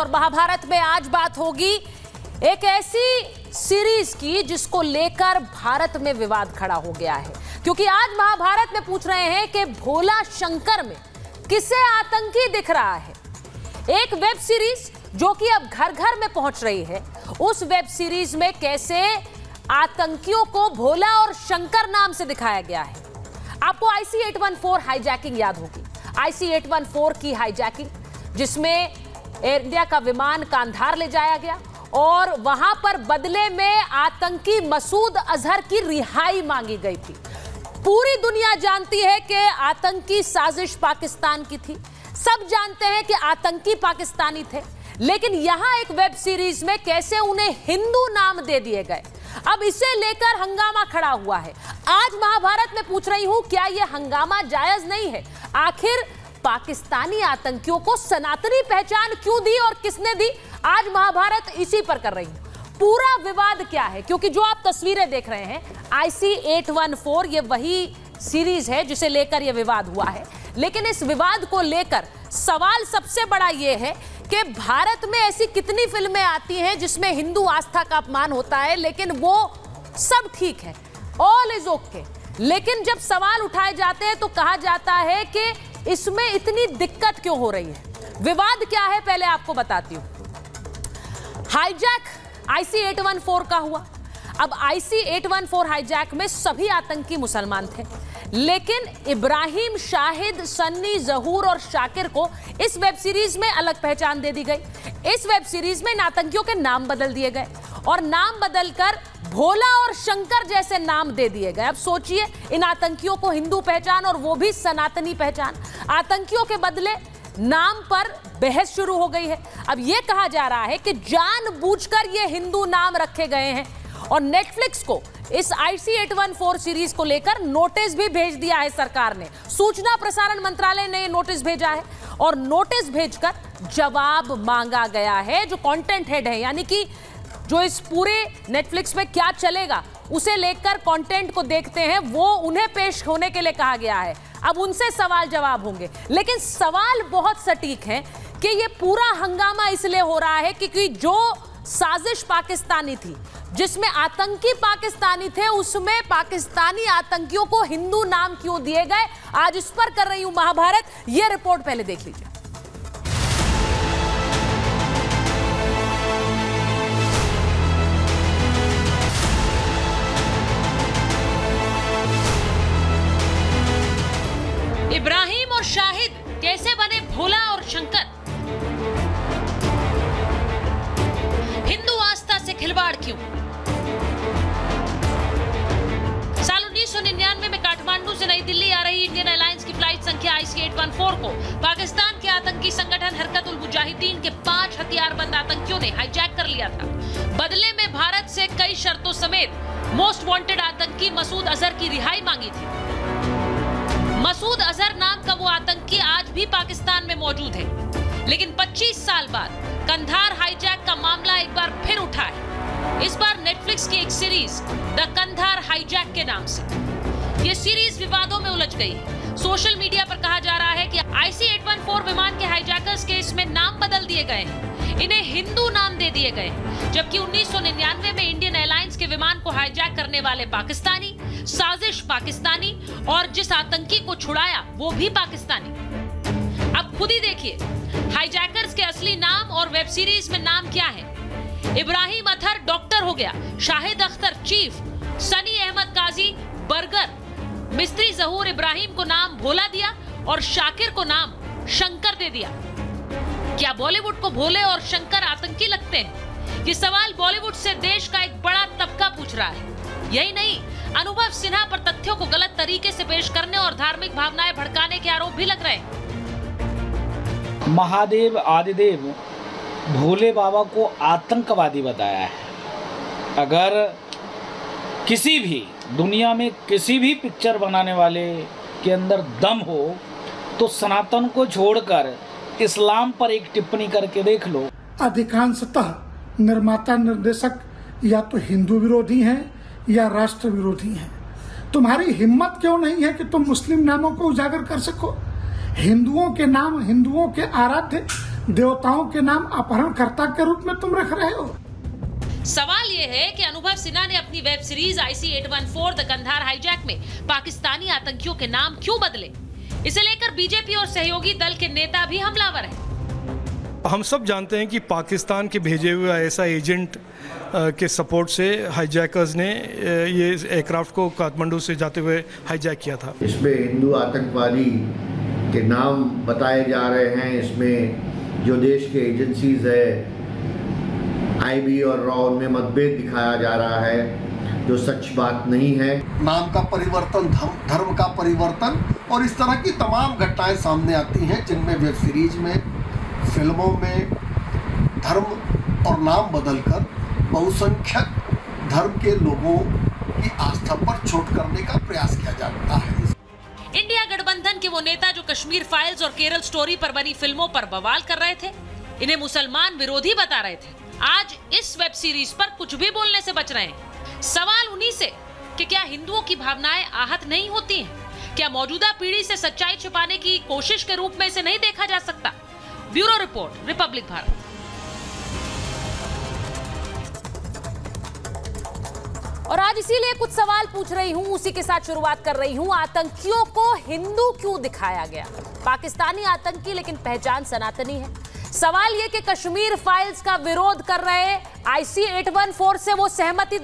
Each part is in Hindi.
और महाभारत में आज बात होगी एक ऐसी सीरीज की जिसको लेकर भारत में विवाद खड़ा हो गया है, क्योंकि आज महाभारत में पूछ रहे हैं कि भोला शंकर में किसे आतंकी दिख रहा है। एक वेब सीरीज जो कि अब घर घर में पहुंच रही है, उस वेब सीरीज में कैसे आतंकियों को भोला और शंकर नाम से दिखाया गया है। आपको IC-814 हाईजैकिंग याद होगी, IC-814 की हाईजैकिंग, जिसमें एयर इंडिया का विमान कांधार ले जाया गया और वहां पर बदले में आतंकी मसूद अजहर की रिहाई मांगी गई थी। पूरी दुनिया जानती है कि आतंकी साजिश पाकिस्तान की थी, सब जानते हैं कि आतंकी पाकिस्तानी थे, लेकिन यहां एक वेब सीरीज में कैसे उन्हें हिंदू नाम दे दिए गए। अब इसे लेकर हंगामा खड़ा हुआ है। आज महाभारत में पूछ रही हूं, क्या यह हंगामा जायज नहीं है? आखिर पाकिस्तानी आतंकियों को सनातनी पहचान क्यों दी और किसने दी? आज महाभारत इसी पर कर रही हूं। पूरा विवाद क्या है? क्योंकि जो आप तस्वीरें देख रहे हैं, IC-814 ये वही सीरीज है जिसे लेकर यह विवाद हुआ है। लेकिन इस विवाद को लेकर सवाल सबसे बड़ा यह है कि भारत में ऐसी कितनी फिल्में आती हैं जिसमें हिंदू आस्था का अपमान होता है, लेकिन वो सब ठीक है, ऑल इज ओके। लेकिन जब सवाल उठाए जाते हैं तो कहा जाता है कि इसमें इतनी दिक्कत क्यों हो रही है। विवाद क्या है पहले आपको बताती हूं। हाईजैक IC-814 का हुआ। अब IC-814 हाईजैक में सभी आतंकी मुसलमान थे, लेकिन इब्राहिम, शाहिद, सन्नी, जहूर और शाकिर को इस वेब सीरीज में अलग पहचान दे दी गई। इस वेब सीरीज में इन आतंकियों के नाम बदल दिए गए और नाम बदलकर भोला और शंकर जैसे नाम दे दिए गए। अब सोचिए, इन आतंकियों को हिंदू पहचान और वो भी सनातनी पहचान। आतंकियों के बदले नाम पर बहस शुरू हो गई है। अब यह कहा जा रहा है कि जानबूझकर ये हिंदू नाम रखे गए हैं और नेटफ्लिक्स को इस IC-814 सीरीज को लेकर नोटिस भी भेज दिया है सरकार ने। सूचना प्रसारण मंत्रालय ने नोटिस भेजा है और नोटिस भेजकर जवाब मांगा गया है। जो कंटेंट हेड है, यानी कि जो इस पूरे नेटफ्लिक्स में क्या चलेगा उसे लेकर कंटेंट को देखते हैं, वो उन्हें पेश होने के लिए कहा गया है। अब उनसे सवाल जवाब होंगे, लेकिन सवाल बहुत सटीक है कि ये पूरा हंगामा इसलिए हो रहा है क्योंकि जो साजिश पाकिस्तानी थी, जिसमें आतंकी पाकिस्तानी थे, उसमें पाकिस्तानी आतंकियों को हिंदू नाम क्यों दिए गए। आज इस पर कर रही हूं महाभारत। यह रिपोर्ट पहले देख लीजिए। इब्राहिम और शाहिद कैसे बने भोला और शंकर? हिंदू आस्था से खिलवाड़ क्यों? साल 1999 में काठमांडू से नई दिल्ली आ रही इंडियन एयरलाइंस की फ्लाइट संख्या IC-814 को पाकिस्तान के आतंकी संगठन हरकत उल मुजाहिदीन के 5 हथियारबंद आतंकियों ने हाईजैक कर लिया था। बदले में भारत से कई शर्तों समेत मोस्ट वांटेड आतंकी मसूद अजहर की रिहाई मांगी थी। मसूद अजहर नाम का वो आतंकी आज भी पाकिस्तान में मौजूद है, लेकिन 25 साल बाद कंधार हाईजैक का मामला एक बार फिर उठा है। इस बार नेटफ्लिक्स की एक सीरीज द कंधार हाईजैक के नाम से। ये सीरीज विवादों में उलझ गई है। सोशल मीडिया पर कहा जा रहा है कि IC-814 विमान के हाईजैकर्स के इसमें नाम बदल दिए गए हैं, इन्हें हिंदू नाम दे दिए गए, जबकि 1999 में इंडियन एयरलाइंस के विमान को हाईजैक करने वाले पाकिस्तानी, साजिश पाकिस्तानी और जिस आतंकी को छुड़ाया वो भी पाकिस्तानी। अब खुद ही देखिए, हाईजैकर्स के असली नाम और वेब सीरीज में नाम क्या है। इब्राहिम अतहर डॉक्टर हो गया, शाहिद अख्तर चीफ, सनी अहमद काजी बर्गर, मिस्त्री जहूर इब्राहिम को नाम भोला दिया और शाकिर को नाम शंकर दे दिया। क्या बॉलीवुड को भोले और शंकर आतंकी लगते हैं? ये सवाल बॉलीवुड से देश का एक बड़ा तबका पूछ रहा है। यही नहीं, अनुभव सिन्हा पर तथ्यों को गलत तरीके से पेश करने और धार्मिक भावनाएं भड़काने के आरोप भी लग रहे हैं। महादेव आदिदेव भोले बाबा को आतंकवादी बताया है। अगर किसी भी दुनिया में किसी भी पिक्चर बनाने वाले के अंदर दम हो तो सनातन को छोड़कर इस्लाम पर एक टिप्पणी करके देख लो। अधिकांशतः निर्माता निर्देशक या तो हिंदू विरोधी हैं या राष्ट्र विरोधी हैं। तुम्हारी हिम्मत क्यों नहीं है कि तुम मुस्लिम नामों को उजागर कर सको? हिंदुओं के नाम, हिंदुओं के आराध्य देवताओं के नाम अपहरणकर्ता के रूप में तुम रख रहे हो। सवाल ये है कि अनुभव सिन्हा ने अपनी web series IC-814 the Kandahar hijack में पाकिस्तानी आतंकियों के नाम क्यों बदले? इसे लेकर बीजेपी और सहयोगी दल के नेता भी हमलावर हैं। हम सब जानते हैं कि पाकिस्तान के भेजे हुए ऐसा एजेंट के सपोर्ट से हाईजैकर्स ने ये एयरक्राफ्ट को काठमांडू से जाते हुए हाईजैक किया था। इसमें हिंदू आतंकवादी के नाम बताए जा रहे हैं। इसमें जो देश के एजेंसीज है IB और रॉ, उनमें मतभेद दिखाया जा रहा है जो सच बात नहीं है। नाम का परिवर्तन, धर्म का परिवर्तन और इस तरह की तमाम घटनाएं सामने आती हैं जिनमें वेब सीरीज में, फिल्मों में धर्म और नाम बदलकर बहुसंख्यक धर्म के लोगों की आस्था पर चोट करने का प्रयास किया जाता है। इंडिया गठबंधन के वो नेता जो कश्मीर फाइल्स और केरल स्टोरी पर बनी फिल्मों पर बवाल कर रहे थे, इन्हें मुसलमान विरोधी बता रहे थे, आज इस वेब सीरीज पर कुछ भी बोलने से बच रहे हैं। सवाल उन्हीं से कि क्या हिंदुओं की भावनाएं आहत नहीं होती हैं? क्या मौजूदा पीढ़ी से सच्चाई छिपाने की कोशिश के रूप में इसे नहीं देखा जा सकता? Bureau report, Republic Bharat. और आज इसीलिए कुछ सवाल पूछ रही हूं, उसी के साथ शुरुआत कर रही हूं। आतंकियों को हिंदू क्यों दिखाया गया? पाकिस्तानी आतंकी लेकिन पहचान सनातनी है। सवाल यह कि कश्मीर फाइल्स का विरोध कर रहे IC-814 से वो सहमत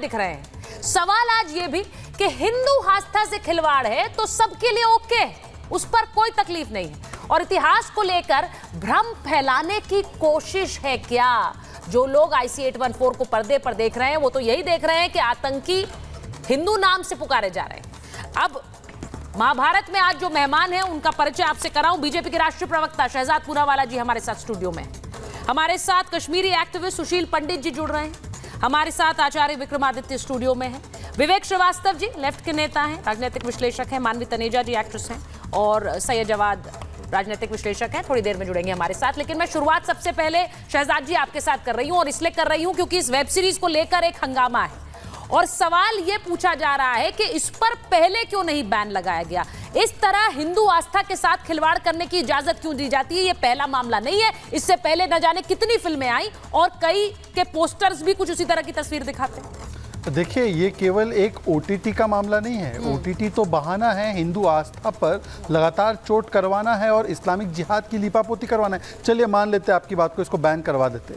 दिख रहे हैं। सवाल आज ये भी कि हिंदू आस्था से खिलवाड़ है तो सबके लिए ओके, उस पर कोई तकलीफ नहीं है। और इतिहास को लेकर भ्रम फैलाने की कोशिश है क्या? जो लोग IC-814 को पर्दे पर देख रहे हैं वो तो यही देख रहे हैं कि आतंकी हिंदू नाम से पुकारे जा रहे हैं। अब महाभारत में आज जो मेहमान हैं उनका परिचय आपसे कराऊं। बीजेपी के राष्ट्रीय प्रवक्ता शहजाद पूनावाला जी हमारे साथ स्टूडियो में। हमारे साथ कश्मीरी एक्टिविस्ट सुशील पंडित जी जुड़ रहे हैं। हमारे साथ आचार्य विक्रमादित्य स्टूडियो में है। विवेक श्रीवास्तव जी लेफ्ट के नेता हैं, राजनीतिक विश्लेषक हैं। मानवी तनेजा जी एक्ट्रेस हैं और सैयद जवाद राजनीतिक विश्लेषक हैं, थोड़ी देर में जुड़ेंगे हमारे साथ। लेकिन मैं शुरुआत सबसे पहले शहजाद जी आपके साथ कर रही हूं और इसलिए कर रही हूं क्योंकि इस वेब सीरीज को लेकर एक हंगामा है और सवाल यह पूछा जा रहा है कि इस पर पहले क्यों नहीं बैन लगाया गया? इस तरह हिंदू आस्था के साथ खिलवाड़ करने की इजाजत क्यों दी जाती है? यह पहला मामला नहीं है। इससे पहले न जाने कितनी फिल्में आई और कई के पोस्टर्स भी कुछ उसी तरह की तस्वीर दिखाते हैं। देखिए, ये केवल एक OTT का मामला नहीं है। OTT तो बहाना है हिंदू आस्था पर लगातार चोट करवाना है और इस्लामिक जिहाद की लिपापोती करवाना है। चलिए मान लेते हैं आपकी बात को, इसको बैन करवा देते।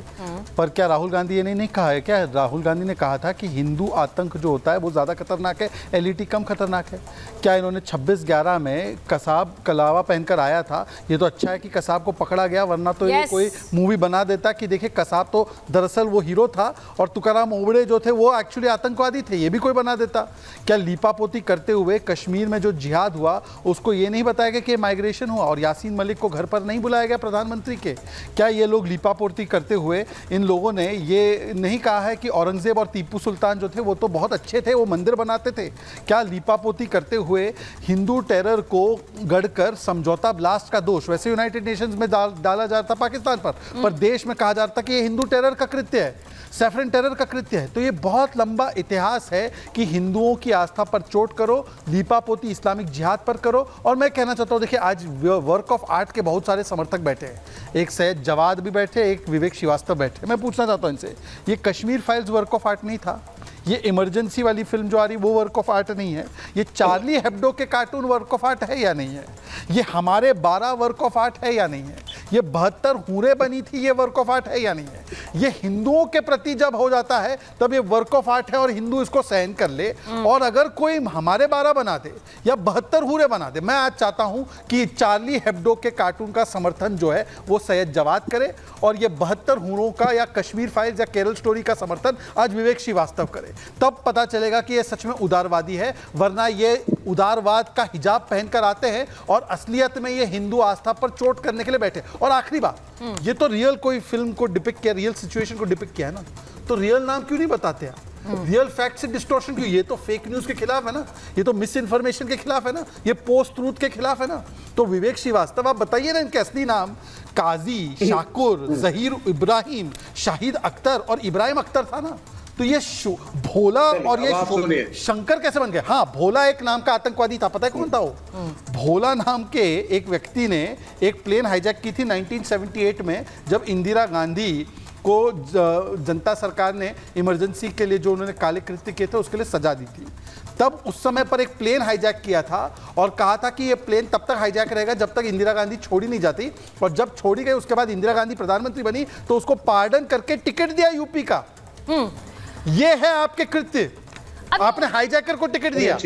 पर क्या राहुल गांधी ये नहीं कहा है? क्या राहुल गांधी ने कहा था कि हिंदू आतंक जो होता है वो ज़्यादा खतरनाक है, LET कम खतरनाक है? क्या इन्होंने 26/11 में कसाब कलावा पहनकर आया था? ये तो अच्छा है कि कसाब को पकड़ा गया, वरना तो ये कोई मूवी बना देता कि देखिए कसाब तो दरअसल वो हीरो था और तुकाराम ओबड़े जो थे वो एक्चुअली आतंकवादी थे, ये भी कोई बना देता। क्या लीपापोती करते हुए कश्मीर में जो जिहाद हुआ उसको ये नहीं बताया गया कि माइग्रेशन हुआ और यासीन मलिक को घर पर नहीं बुलाया गया प्रधानमंत्री के? क्या ये लोग लीपापोती करते हुए इन लोगों ने ये नहीं कहा है कि औरंगजेब और टीपू सुल्तान जो थे वो तो बहुत अच्छे थे, वो मंदिर बनाते थे? क्या लीपापोती करते हुए हिंदू टेरर को गढ़कर समझौता ब्लास्ट का दोष वैसे यूनाइटेड नेशंस में डाला जाता पाकिस्तान पर देश में कहा जाता कि ये हिंदू टेरर का कृत्य है, सैफरन टेरर का कृत्य है? तो ये बहुत लंबा इतिहास है कि हिंदुओं की आस्था पर चोट करो, लीपापोती इस्लामिक जिहाद पर करो। और मैं कहना चाहता हूँ, देखिए आज वर्क ऑफ आर्ट के बहुत सारे समर्थक बैठे हैं, एक सैयद जवाद भी बैठे, एक विवेक श्रीवास्तव बैठे। मैं पूछना चाहता हूँ इनसे, ये Kashmir files work of art नहीं था? ये इमरजेंसी वाली फिल्म जो आ रही वो वर्क ऑफ आर्ट नहीं है? ये चार्ली हेब्डो के कार्टून वर्क ऑफ आर्ट है या नहीं है? ये हमारे 12 वर्क ऑफ आर्ट है या नहीं है? ये 72 हूरें बनी थी, ये वर्क ऑफ आर्ट है या नहीं है? ये हिंदुओं के प्रति जब हो जाता है तब ये वर्क ऑफ आर्ट है और हिंदू इसको सहन कर ले। और अगर कोई हमारे 12 बना दे या 72 हूरें बना दे, मैं आज चाहता हूं कि चार्ली हेब्डो के कार्टून का समर्थन जो है वो सैयद जवाद करे और ये 72 हूरों का या कश्मीर फाइल्स या केरल स्टोरी का समर्थन आज विवेक श्रीवास्तव करे। तब पता चलेगा कि ये सच में उदारवादी है, वरना ये उदारवाद का हिजाब पहनकर आते हैं और असलियत में ये हिंदू आस्था पर चोट करने के लिए बैठे। और आखिरी बात, ये तो रियल कोई फिल्म को डिपिक्ट किया, रियल सिचुएशन को डिपिक्ट किया है ना, तो रियल नाम क्यों नहीं बताते आप? रियल फैक्ट से डिस्टॉर्शन क्यों? ये तो फेक न्यूज के खिलाफ है ना, ये तो मिस इन्फॉर्मेशन के खिलाफ है ना, ये पोस्ट ट्रूथ के खिलाफ है ना। तो विवेक श्रीवास्तव आप बताइए ना इनके असली नाम। काजी, शाकुर, जहीर इब्राहिम, शाहिद अख्तर और इब्राहिम अख्तर था ना, तो ये भोला और ये शंकर कैसे बन गया? हाँ, भोला एक नाम का आतंकवादी था, पता है कौन था वो? भोला नाम के एक व्यक्ति ने एक प्लेन हाईजैक की थी 1978 में, जब इंदिरा गांधी को जनता सरकार ने इमरजेंसी के लिए जो उन्होंने काले कृत्य किए थे उसके लिए सजा दी थी। तब उस समय पर एक प्लेन हाईजैक किया था और कहा था कि ये प्लेन तब तक हाईजैक रहेगा जब तक इंदिरा गांधी छोड़ी नहीं जाती, और जब छोड़ी गई उसके बाद इंदिरा गांधी प्रधानमंत्री बनी तो उसको पार्डन करके टिकट दिया यूपी का। ये है आपके कृत्य, आपने हाईजैकर को टिकट दिया।